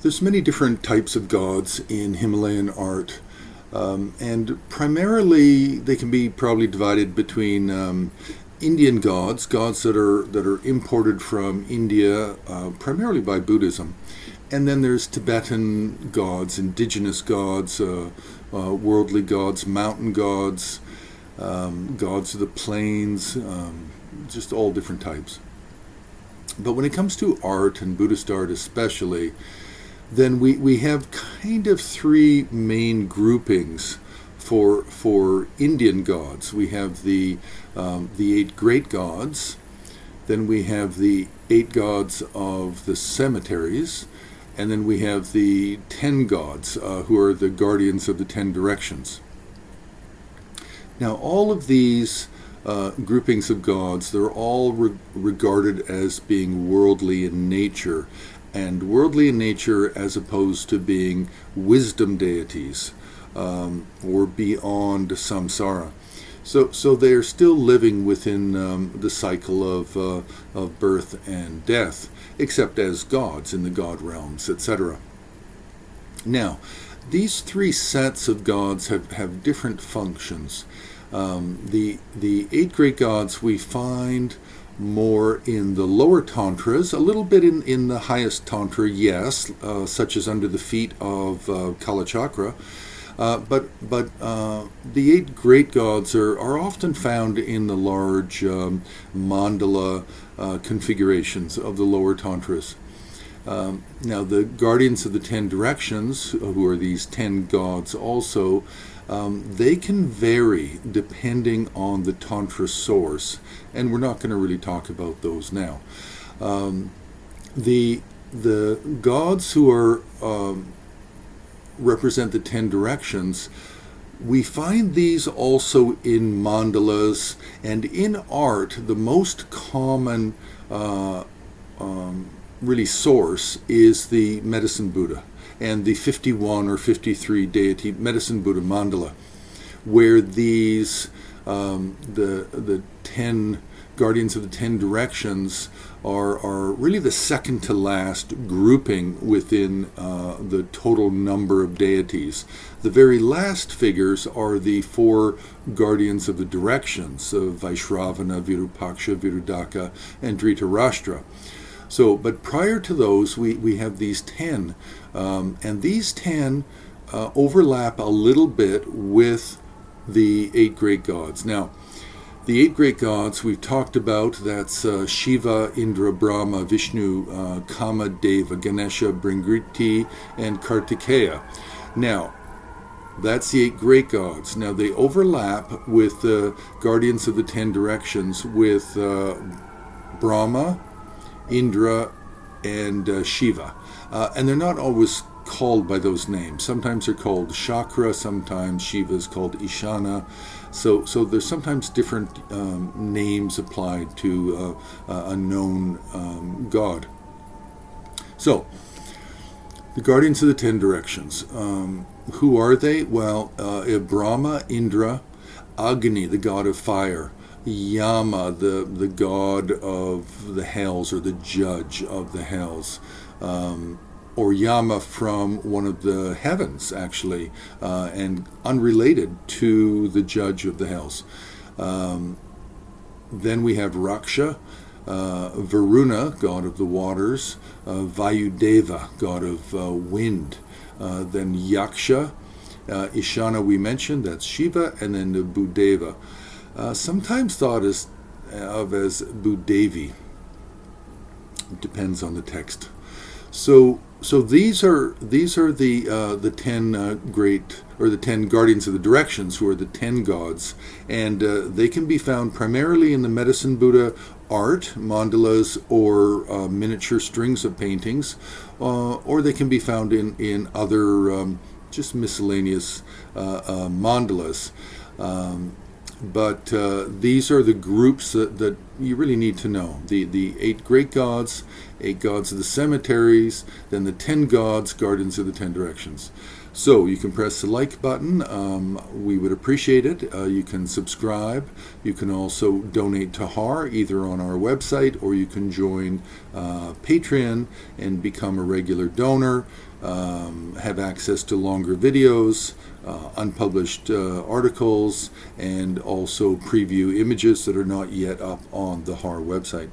There's many different types of gods in Himalayan art, and primarily they can be probably divided between Indian gods, gods that are imported from India, primarily by Buddhism, and then there's Tibetan gods, indigenous gods, worldly gods, mountain gods, gods of the plains, just all different types. But when it comes to art, and Buddhist art especially, then we have kind of three main groupings for Indian gods. We have the eight great gods, then we have the eight gods of the cemeteries, and then we have the 10 gods, who are the guardians of the 10 directions. Now, all of these groupings of gods, they're all regarded as being worldly in nature, and worldly in nature as opposed to being wisdom deities, or beyond samsara. So they're still living within the cycle of birth and death, except as gods in the god realms, etc. Now, these three sets of gods have different functions. The eight great gods we find more in the lower tantras, a little bit in the highest tantra, yes, such as under the feet of Kalachakra. But the eight great gods are often found in the large mandala configurations of the lower tantras. Now, the guardians of the 10 directions, who are these 10 gods also, they can vary depending on the tantra source, and we're not going to really talk about those now. The gods who are represent the 10 directions, we find these also in mandalas, and in art the most common really source is the Medicine Buddha and the 51 or 53 deity Medicine Buddha mandala, where these the 10 guardians of the 10 directions are really the second to last grouping within the total number of deities. The very last figures are the 4 guardians of the directions of Vaishravana, Virupaksha, Virudaka, and Dhritarashtra. So, but prior to those, we have these 10, and these 10 overlap a little bit with the 8 great gods. Now, the 8 great gods we've talked about, that's Shiva, Indra, Brahma, Vishnu, Kama, Deva, Ganesha, Bringriti, and Kartikeya. Now, that's the 8 great gods. Now, they overlap with the guardians of the 10 directions with Brahma, Indra, and Shiva. And they're not always called by those names. Sometimes they're called Chakra, sometimes Shiva is called Ishana. So there's sometimes different names applied to a known god. So, the guardians of the 10 directions. Who are they? Well, Brahma, Indra, Agni, the god of fire, Yama, the god of the hells, or the judge of the hells, or Yama from one of the heavens, actually, and unrelated to the judge of the hells. Then we have Raksha, Varuna, god of the waters, Vayudeva, god of wind, then Yaksha, Ishana we mentioned, that's Shiva, and then the Budeva. Sometimes thought of as Budevi. It depends on the text. So these are the 10 great, or the 10 guardians of the directions, who are the 10 gods, and they can be found primarily in the Medicine Buddha art, mandalas, or miniature strings of paintings, or they can be found in other just miscellaneous mandalas. But these are the groups that you really need to know. The 8 great gods, 8 gods of the cemeteries, then the 10 gods, guardians of the 10 directions. So you can press the like button. We would appreciate it. You can subscribe. You can also donate to HAR either on our website, or you can join Patreon and become a regular donor, have access to longer videos, unpublished articles, and also preview images that are not yet up on the HAR website.